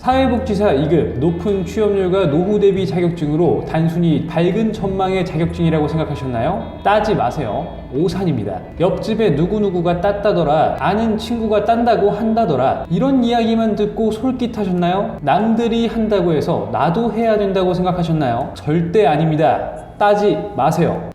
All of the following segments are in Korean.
사회복지사 2급 높은 취업률과 노후 대비 자격증으로 단순히 밝은 전망의 자격증이라고 생각하셨나요? 따지 마세요. 오산입니다. 옆집에 누구누구가 땄다더라, 아는 친구가 딴다고 한다더라, 이런 이야기만 듣고 솔깃하셨나요? 남들이 한다고 해서 나도 해야 된다고 생각하셨나요? 절대 아닙니다. 따지 마세요.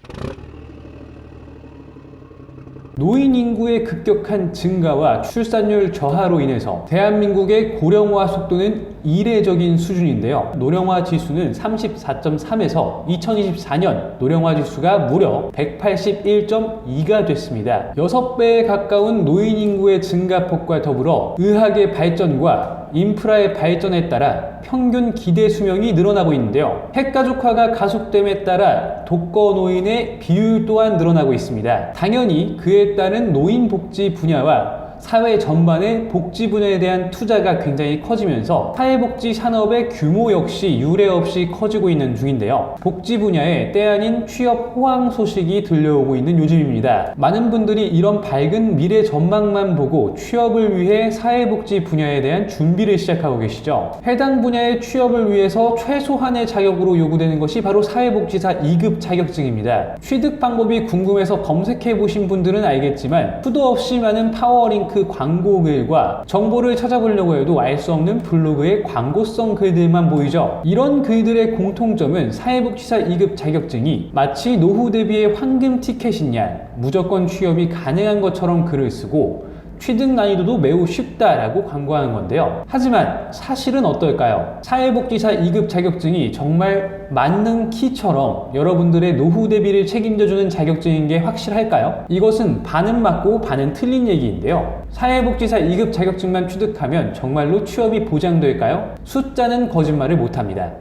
노인 인구의 급격한 증가와 출산율 저하로 인해서 대한민국의 고령화 속도는 이례적인 수준인데요. 노령화 지수는 34.3에서 2024년 노령화 지수가 무려 181.2가 됐습니다. 6배에 가까운 노인 인구의 증가폭과 더불어 의학의 발전과 인프라의 발전에 따라 평균 기대 수명이 늘어나고 있는데요. 핵가족화가 가속됨에 따라 독거 노인의 비율 또한 늘어나고 있습니다. 당연히 그에 따른 노인 복지 분야와 사회 전반의 복지 분야에 대한 투자가 굉장히 커지면서 사회복지 산업의 규모 역시 유례 없이 커지고 있는 중인데요. 복지 분야에 때 아닌 취업 호황 소식이 들려오고 있는 요즘입니다. 많은 분들이 이런 밝은 미래 전망만 보고 취업을 위해 사회복지 분야에 대한 준비를 시작하고 계시죠. 해당 분야의 취업을 위해서 최소한의 자격으로 요구되는 것이 바로 사회복지사 2급 자격증입니다. 취득 방법이 궁금해서 검색해 보신 분들은 알겠지만 수도 없이 많은 파워링 광고글과 정보를 찾아보려고 해도 알 수 없는 블로그의 광고성 글들만 보이죠. 이런 글들의 공통점은 사회복지사 2급 자격증이 마치 노후 대비의 황금 티켓인 양 무조건 취업이 가능한 것처럼 글을 쓰고 취득 난이도도 매우 쉽다라고 광고하는 건데요. 하지만 사실은 어떨까요? 사회복지사 2급 자격증이 정말 만능 키처럼 여러분들의 노후 대비를 책임져주는 자격증인 게 확실할까요? 이것은 반은 맞고 반은 틀린 얘기인데요. 사회복지사 2급 자격증만 취득하면 정말로 취업이 보장될까요? 숫자는 거짓말을 못합니다.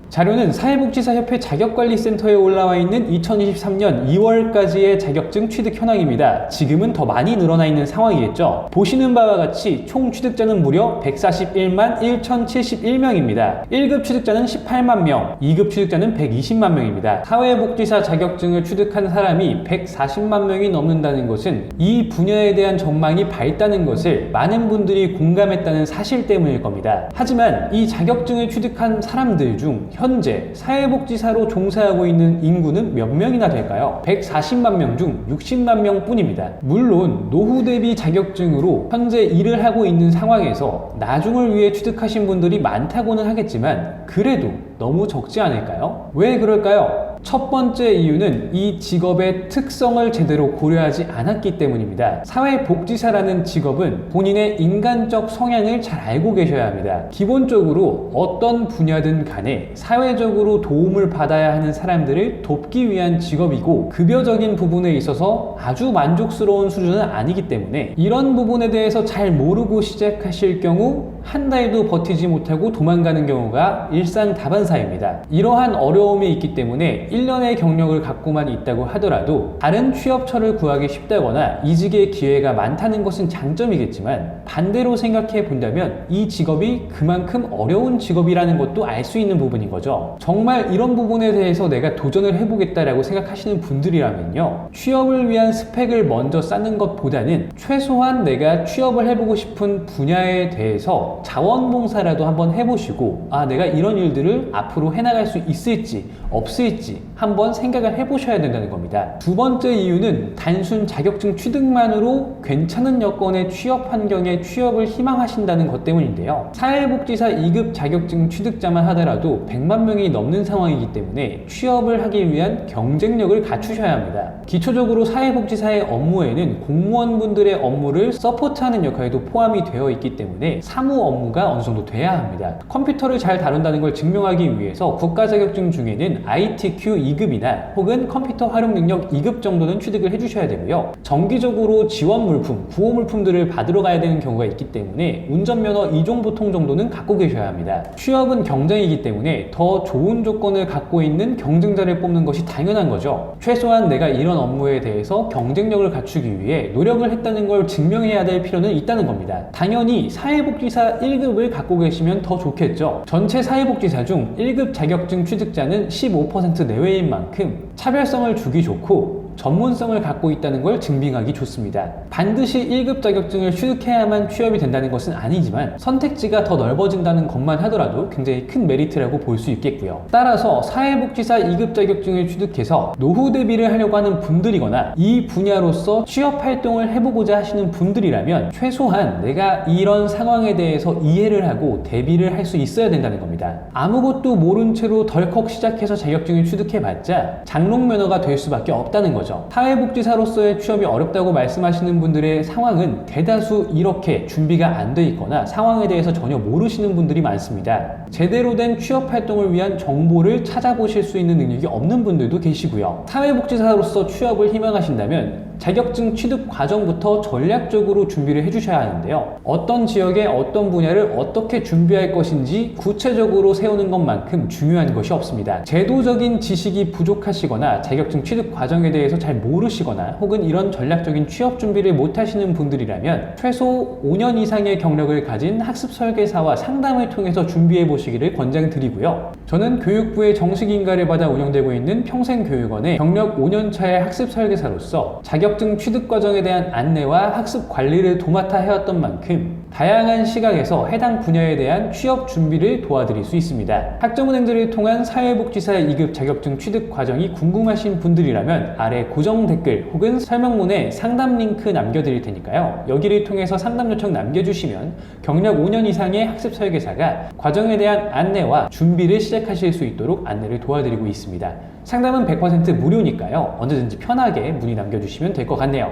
자료는 사회복지사협회 자격관리센터에 올라와 있는 2023년 2월까지의 자격증 취득 현황입니다. 지금은 더 많이 늘어나 있는 상황이겠죠. 보시는 바와 같이 총 취득자는 무려 141만 1071명입니다. 1급 취득자는 18만 명, 2급 취득자는 120만 명입니다. 사회복지사 자격증을 취득한 사람이 140만 명이 넘는다는 것은 이 분야에 대한 전망이 밝다는 것을 많은 분들이 공감했다는 사실 때문일 겁니다. 하지만 이 자격증을 취득한 사람들 중 현재 사회복지사로 종사하고 있는 인구는 몇 명이나 될까요? 140만 명 중 60만 명 뿐입니다. 물론 노후 대비 자격증으로 현재 일을 하고 있는 상황에서 나중을 위해 취득하신 분들이 많다고는 하겠지만 그래도 너무 적지 않을까요? 왜 그럴까요? 첫 번째 이유는 이 직업의 특성을 제대로 고려하지 않았기 때문입니다. 사회복지사라는 직업은 본인의 인간적 성향을 잘 알고 계셔야 합니다. 기본적으로 어떤 분야든 간에 사회적으로 도움을 받아야 하는 사람들을 돕기 위한 직업이고 급여적인 부분에 있어서 아주 만족스러운 수준은 아니기 때문에 이런 부분에 대해서 잘 모르고 시작하실 경우 한 달도 버티지 못하고 도망가는 경우가 일상다반사입니다. 이러한 어려움이 있기 때문에 1년의 경력을 갖고만 있다고 하더라도 다른 취업처를 구하기 쉽다거나 이직의 기회가 많다는 것은 장점이겠지만 반대로 생각해 본다면 이 직업이 그만큼 어려운 직업이라는 것도 알 수 있는 부분인 거죠. 정말 이런 부분에 대해서 내가 도전을 해보겠다라고 생각하시는 분들이라면요, 취업을 위한 스펙을 먼저 쌓는 것보다는 최소한 내가 취업을 해보고 싶은 분야에 대해서 자원봉사라도 한번 해보시고 내가 이런 일들을 앞으로 해나갈 수 있을지 없을지 한번 생각을 해보셔야 된다는 겁니다. 두 번째 이유는 단순 자격증 취득만으로 괜찮은 여건의 취업 환경에 취업을 희망하신다는 것 때문인데요. 사회복지사 2급 자격증 취득자만 하더라도 100만 명이 넘는 상황이기 때문에 취업을 하기 위한 경쟁력을 갖추셔야 합니다. 기초적으로 사회복지사의 업무에는 공무원분들의 업무를 서포트하는 역할도 포함이 되어 있기 때문에 사무 업무가 어느 정도 돼야 합니다. 컴퓨터를 잘 다룬다는 걸 증명하기 위해서 국가 자격증 중에는 ITQ 2급이나 혹은 컴퓨터 활용 능력 2급 정도는 취득을 해주셔야 되고요. 정기적으로 지원 물품, 구호 물품들을 받으러 가야 되는 경우가 있기 때문에 운전면허 2종 보통 정도는 갖고 계셔야 합니다. 취업은 경쟁이기 때문에 더 좋은 조건을 갖고 있는 경쟁자를 뽑는 것이 당연한 거죠. 최소한 내가 이런 업무에 대해서 경쟁력을 갖추기 위해 노력을 했다는 걸 증명해야 될 필요는 있다는 겁니다. 당연히 사회복지사 1급을 갖고 계시면 더 좋겠죠. 전체 사회복지사 중 1급 자격증 취득자는 15% 내외인 만큼 차별성을 주기 좋고 전문성을 갖고 있다는 걸 증빙하기 좋습니다. 반드시 1급 자격증을 취득해야만 취업이 된다는 것은 아니지만 선택지가 더 넓어진다는 것만 하더라도 굉장히 큰 메리트라고 볼 수 있겠고요. 따라서 사회복지사 2급 자격증을 취득해서 노후 대비를 하려고 하는 분들이거나 이 분야로서 취업 활동을 해보고자 하시는 분들이라면 최소한 내가 이런 상황에 대해서 이해를 하고 대비를 할 수 있어야 된다는 겁니다. 아무것도 모른 채로 덜컥 시작해서 자격증을 취득해봤자 장롱면허가 될 수밖에 없다는 거죠. 사회복지사로서의 취업이 어렵다고 말씀하시는 분들의 상황은 대다수 이렇게 준비가 안 돼 있거나 상황에 대해서 전혀 모르시는 분들이 많습니다. 제대로 된 취업 활동을 위한 정보를 찾아보실 수 있는 능력이 없는 분들도 계시고요. 사회복지사로서 취업을 희망하신다면 자격증 취득 과정부터 전략적으로 준비를 해주셔야 하는데요. 어떤 지역에 어떤 분야를 어떻게 준비할 것인지 구체적으로 세우는 것만큼 중요한 것이 없습니다. 제도적인 지식이 부족하시거나 자격증 취득 과정에 대해서 잘 모르시거나 혹은 이런 전략적인 취업 준비를 못 하시는 분들이라면 최소 5년 이상의 경력을 가진 학습 설계사와 상담을 통해서 준비해 보시기를 권장드리고요. 저는 교육부의 정식 인가를 받아 운영되고 있는 평생교육원의 경력 5년차의 학습 설계사로서 자격증 취득 과정에 대한 안내와 학습 관리를 도맡아 해왔던 만큼 다양한 시각에서 해당 분야에 대한 취업 준비를 도와드릴 수 있습니다. 학점은 행제를 통한 사회복지사 2급 자격증 취득 과정이 궁금하신 분들이라면 아래 고정 댓글 혹은 설명문에 상담 링크 남겨드릴 테니까요. 여기를 통해서 상담 요청 남겨주시면 경력 5년 이상의 학습 설계사가 과정에 대한 안내와 준비를 시작하실 수 있도록 안내를 도와드리고 있습니다. 상담은 100% 무료니까요. 언제든지 편하게 문의 남겨주시면 될 것 같네요.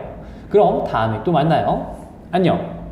그럼 다음에 또 만나요. 안녕!